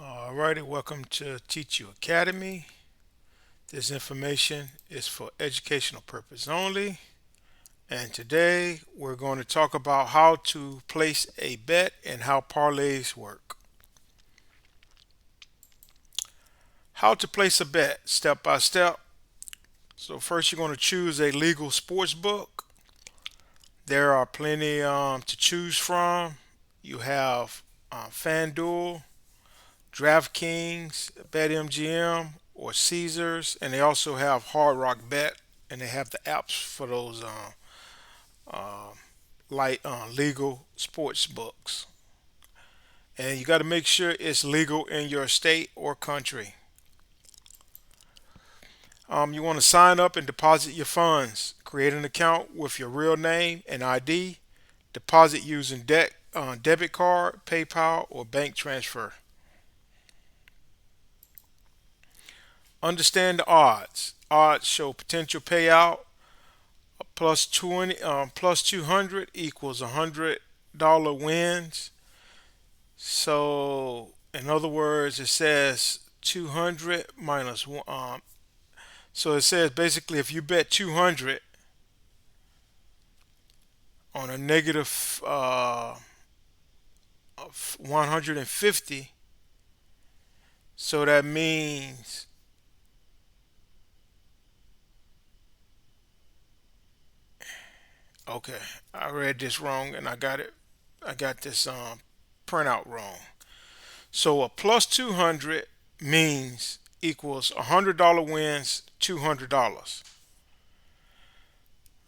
Alrighty, welcome to Teach You Academy. This information is for educational purpose only. And today we're going to talk about how to place a bet and how parlays work. How to place a bet step by step. So first you're going to choose a legal sports book. There are plenty to choose from. You have FanDuel, DraftKings, BetMGM, or Caesars, and they also have Hard Rock Bet, and they have the apps for those uh, legal sports books. And you got to make sure it's legal in your state or country. You want to sign up and deposit your funds. Create an account with your real name and ID. Deposit using debit card, PayPal, or bank transfer. Understand the odds. Odds show potential payout. Plus 20, plus 200 equals $100 wins. So, in other words, it says 200 minus one. So it says basically if you bet 200 on a negative of 150, so that means okay, I read this wrong and I got it. I got this printout wrong. So a plus 200 means equals $100 wins $200.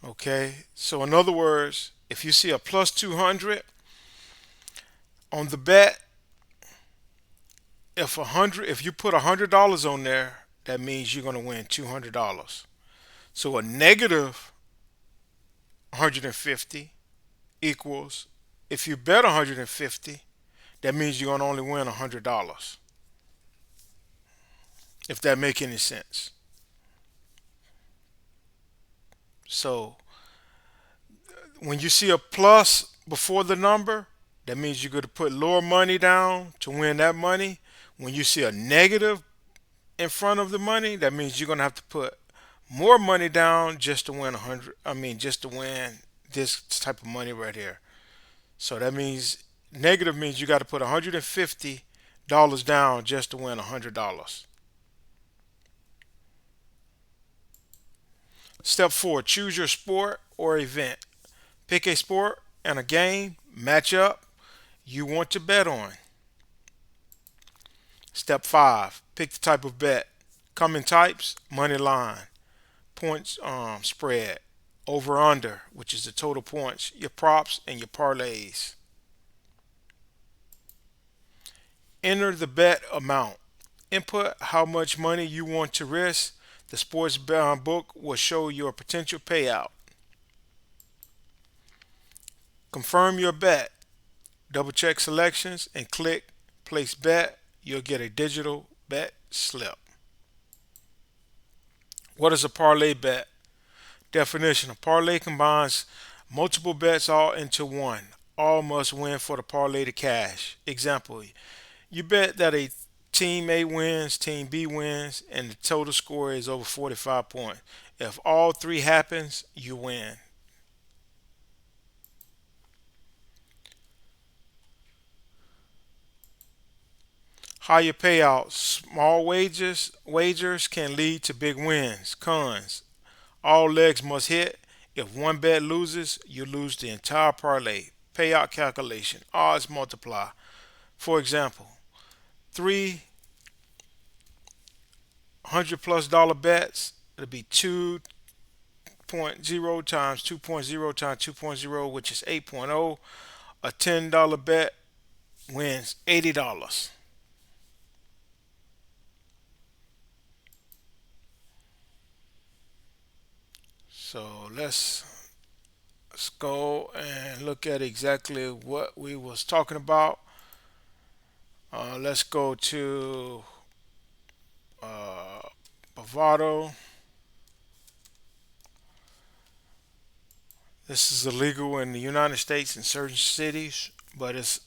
Okay, so in other words, if you see a plus 200 on the bet, if you put $100 on there, that means you're going to win $200. So a negative 150 equals, if you bet 150, that means you're gonna only win $100. If that make any sense. So when you see a plus before the number, that means you're going to put lower money down to win that money. When you see a negative in front of the money, that means you're going to have to put more money down just to win 100. I mean, just to win this type of money right here. So that means negative means you got to put $150 down just to win $100. Step 4, choose your sport or event. Pick a sport and a game, match up you want to bet on. Step 5, pick the type of bet. Common types, money line, points spread, over under, which is the total points, your props, and your parlays. Enter the bet amount. Input how much money you want to risk. The sports book will show your potential payout. Confirm your bet. Double check selections and click place bet. You'll get a digital bet slip. What is a parlay bet? Definition: a parlay combines multiple bets all into one. All must win for the parlay to cash. Example: you bet that a team A wins, team B wins, and the total score is over 45 points. If all three happens, you win. Higher payouts. Small wagers can lead to big wins. Cons: all legs must hit. If one bet loses, you lose the entire parlay. Payout calculation. Odds multiply. For example, 300 plus dollar bets. It'll be 2.0 times 2.0 times 2.0, which is 8.0. A $10 bet wins $80. So let's go and look at exactly what we was talking about. Let's go to uh, Bovado. This is illegal in the United States in certain cities, but it's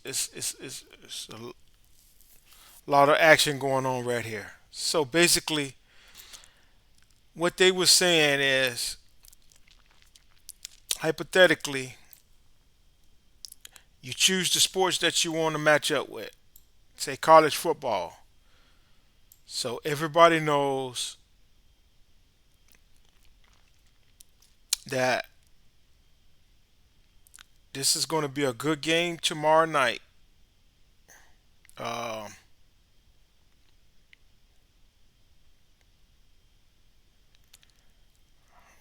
a lot of action going on right here. So basically, what they were saying is, hypothetically, you choose the sports that you want to match up with. Say college football. So everybody knows that this is going to be a good game tomorrow night. Um,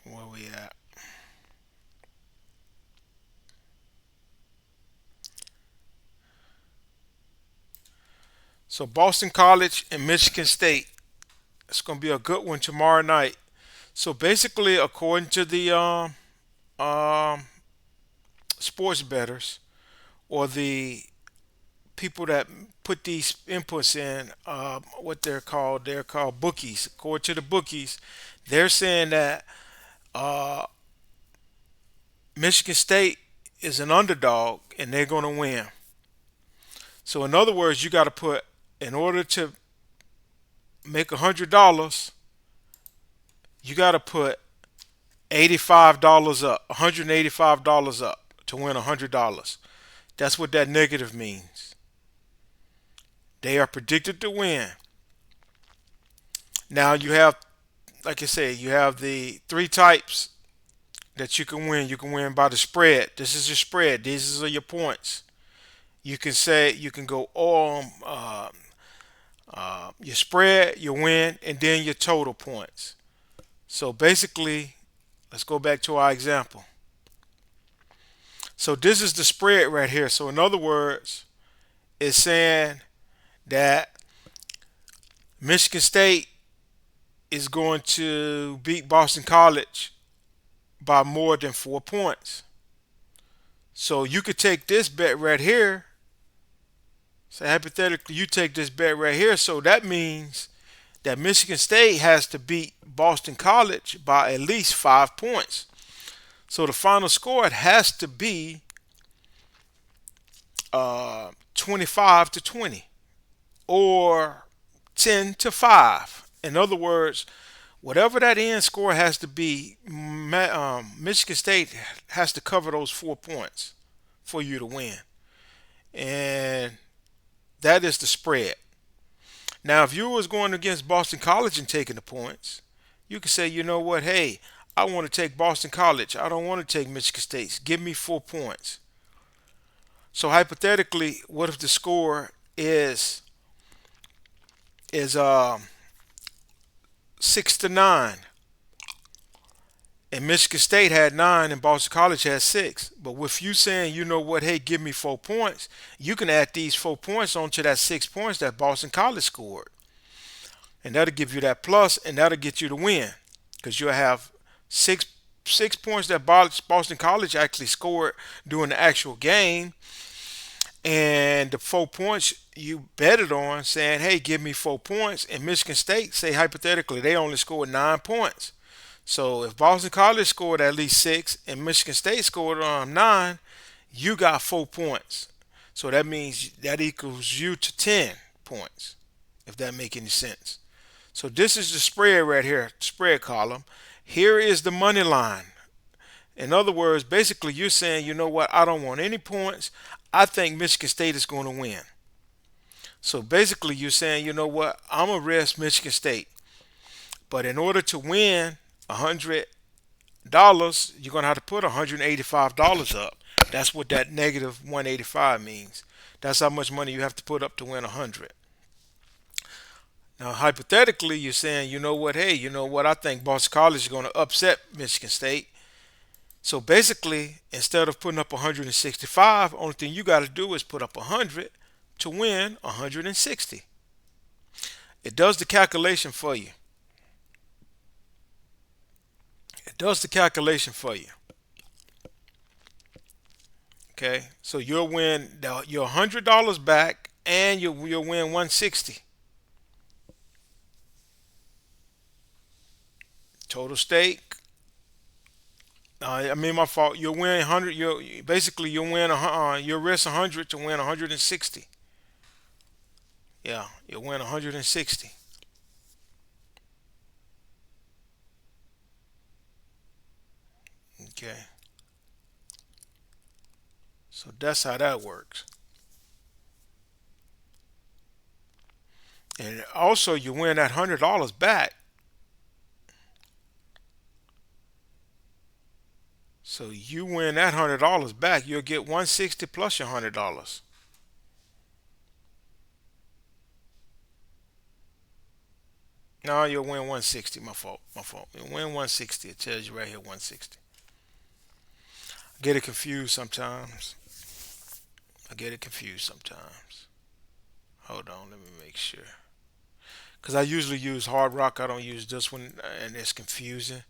where we at? So Boston College and Michigan State. It's going to be a good one tomorrow night. So basically, according to the um, sports bettors or the people that put these inputs in, what they're called bookies. According to the bookies, they're saying that uh, Michigan State is an underdog and they're going to win. So in other words, you got to put, in order to make $100, you got to put $85 up, $185 up to win $100. That's what that negative means. They are predicted to win. Now you have, like I say, you have the three types that you can win. You can win by the spread. This is your spread. These are your points. You can say you can go all your spread, your win, and then your total points. So basically, let's go back to our example. So this is the spread right here. So in other words, it's saying that Michigan State is going to beat Boston College by more than 4 points. So you could take this bet right here. Say hypothetically, you take this bet right here, so that means that Michigan State has to beat Boston College by at least 5 points. So the final score it has to be 25-20 or 10-5. In other words, whatever that end score has to be, Michigan State has to cover those 4 points for you to win, and that is the spread. Now, if you was going against Boston College and taking the points, you could say, you know what, hey, I want to take Boston College. I don't want to take Michigan State. Give me 4 points. So hypothetically, what if the score is 6-9, and Michigan State had 9 and Boston College had 6? But with you saying, you know what, hey, give me 4 points, you can add these 4 points onto that 6 points that Boston College scored, and that'll give you that plus, and that'll get you the win because you'll have six points that Boston College actually scored during the actual game, and the 4 points you betted on, saying, hey, give me 4 points, and Michigan State, say hypothetically, they only scored 9 points. So if Boston College scored at least 6 and Michigan State scored 9, you got 4 points. So that means that equals you to 10 points, if that make any sense. So this is the spread right here, spread column. Here is the money line. In other words, basically you're saying, you know what, I don't want any points. I think Michigan State is going to win. So basically you're saying, you know what, I'm going to risk Michigan State. But in order to win $100, you're going to have to put $185 up. That's what that negative 185 means. That's how much money you have to put up to win 100. Now, hypothetically, you're saying, you know what, hey, you know what, I think Boston College is going to upset Michigan State. So basically, instead of putting up 165, only thing you got to do is put up 100 to win 160. It does the calculation for you. It does the calculation for you. Okay, so you'll win your $100 back, and you'll win 160. Total stake. I mean, my fault. You'll win 100. You'll win you'll risk 100 to win 160. Yeah, you'll win 160. Okay, so that's how that works. And also, you win that $100 back. So you win that $100 back. You'll get 160 plus your $100. No, you'll win 160. My fault. My fault. You'll win 160. It tells you right here 160. I get it confused sometimes. I get it confused sometimes. Hold on, let me make sure. Because I usually use Hard Rock. I don't use this one, and it's confusing.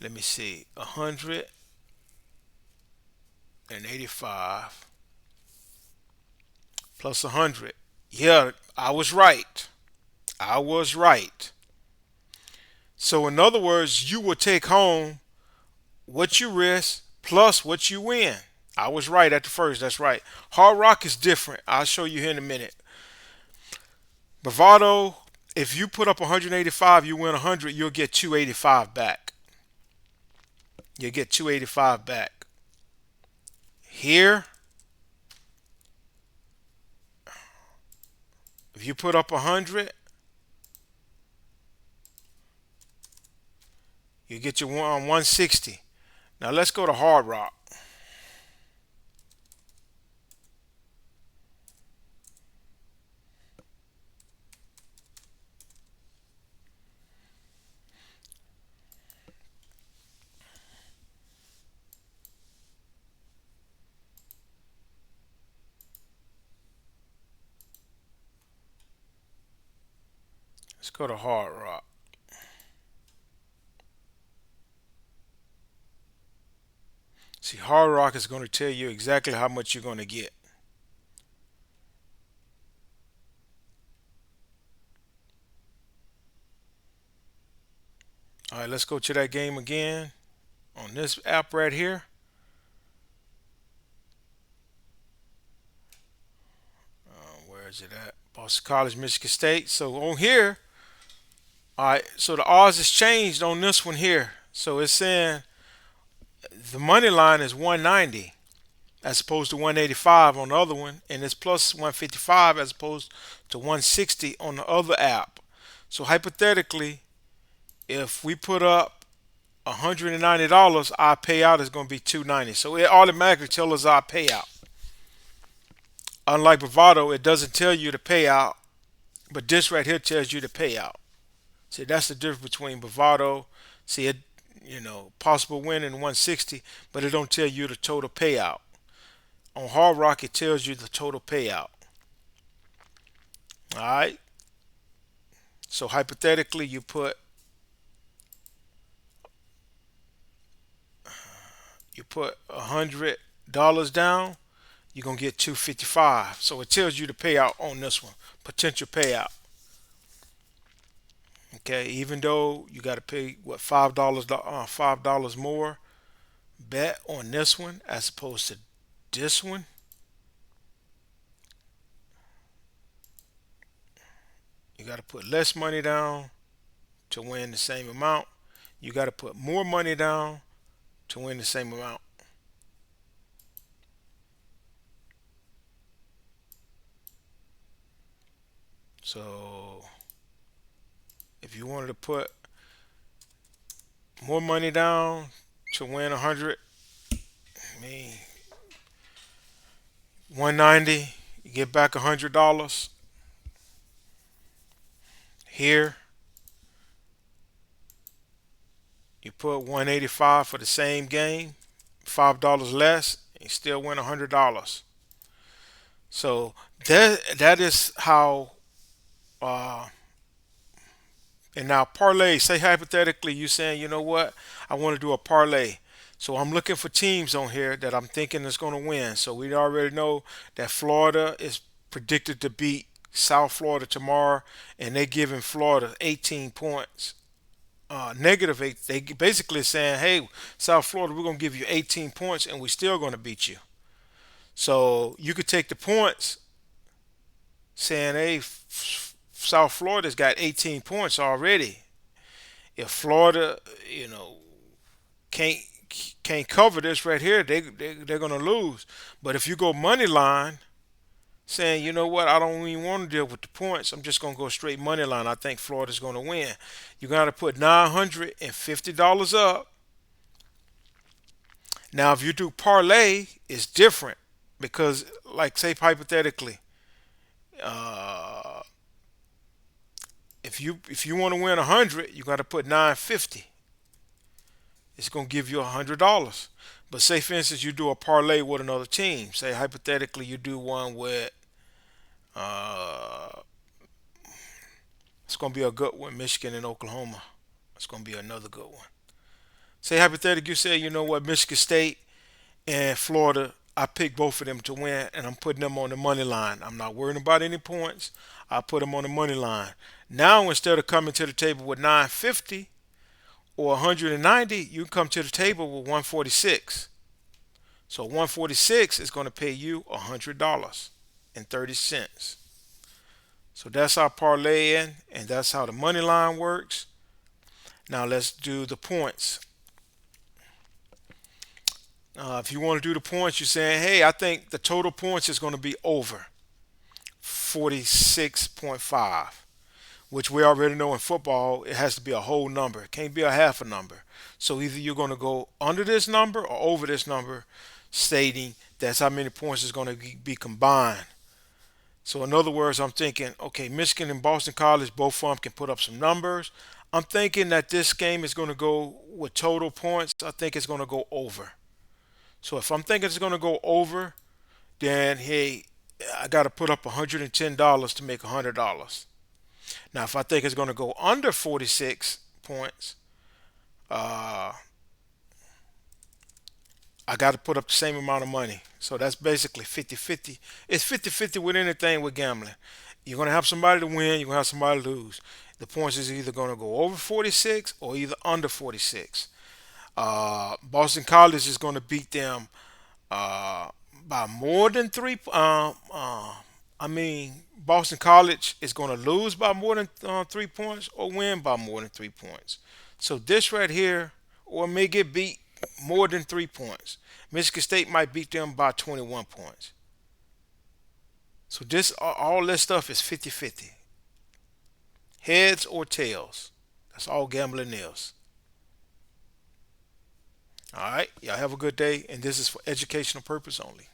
Let me see. 185 plus 100. Yeah, I was right. I was right. So, in other words, you will take home what you risk plus what you win. I was right at the first. That's right. Hard Rock is different. I'll show you here in a minute. Bravado, if you put up 185, you win 100, you'll get 285 back. You'll get 285 back. Here, if you put up 100, you get your 160. Now let's go to Hard Rock. Let's go to Hard Rock. See, Hard Rock is going to tell you exactly how much you're going to get. right, let's go to that game again on this app right here. Where is it at? Boston College, Michigan State. So on here, all right. So the odds has changed on this one here. So it's saying the money line is 190 as opposed to 185 on the other one, and it's plus 155 as opposed to 160 on the other app. So hypothetically, if we put up $190, our payout is going to be 290. So it automatically tells us our payout. Unlike Bravado, it doesn't tell you the payout, but this right here tells you the payout. See, that's the difference between Bravado. See, it, possible win in 160, but it don't tell you the total payout. On Hard Rock, it tells you the total payout. All right. So hypothetically, you put $100 down, you're gonna get 255. So it tells you the payout on this one, potential payout. Okay, even though you got to pay what $5 more bet on this one as opposed to this one. You got to put less money down to win the same amount. You got to put more money down to win the same amount. So if you wanted to put more money down to win 100, I mean 190, you get back $100. Here you put 185 for the same game, $5 less, you still win $100. So that is how. Uh, and now parlay. Say hypothetically, you saying, you know what, I want to do a parlay. So I'm looking for teams on here that I'm thinking is going to win. So we already know that Florida is predicted to beat South Florida tomorrow, and they're giving Florida 18 points. Negative eight. They basically saying, "Hey, South Florida, we're gonna give you 18 points, and we're still gonna beat you." So you could take the points, saying, "Hey, South Florida's got 18 points already. If Florida, you know, can't can't cover this right here, they're gonna lose." But if you go money line, saying, you know what, I don't even want to deal with the points. I'm just gonna go straight money line. I think Florida's gonna win. You gotta put $950 up. Now, if you do parlay, it's different because, like, say hypothetically, uh, if you want to win 100, you got to put 950. It's gonna give you $100. But say, for instance, you do a parlay with another team. Say hypothetically, you do one with uh, it's gonna be a good one, Michigan and Oklahoma. It's gonna be another good one. Say hypothetically, you say, you know what, Michigan State and Florida, I pick both of them to win, and I'm putting them on the money line. I'm not worrying about any points. I put them on the money line. Now, instead of coming to the table with 950 or 190, you come to the table with 146. So 146 is going to pay you $100.30. So that's how parlaying, and that's how the money line works. Now let's do the points. If you want to do the points, you're saying, hey, I think the total points is going to be over 46.5, which we already know in football, it has to be a whole number. It can't be a half a number. So either you're going to go under this number or over this number, stating that's how many points is going to be combined. So in other words, I'm thinking, okay, Michigan and Boston College, both of them can put up some numbers. I'm thinking that this game is going to go with total points. I think it's going to go over. So if I'm thinking it's going to go over, then hey, I got to put up $110 to make $100. Now, if I think it's going to go under 46 points, uh, I got to put up the same amount of money. So that's basically 50-50. It's 50-50 with anything with gambling. You're going to have somebody to win. You're going to have somebody to lose. The points is either going to go over 46 or either under 46. Boston College is going to beat them uh, by more than three. I mean, Boston College is going to lose by more than 3 points or win by more than 3 points. So this right here, or may get beat more than 3 points. Michigan State might beat them by 21 points. So this all this stuff is 50-50. Heads or tails. That's all gambling is. All right. Y'all have a good day. And this is for educational purpose only.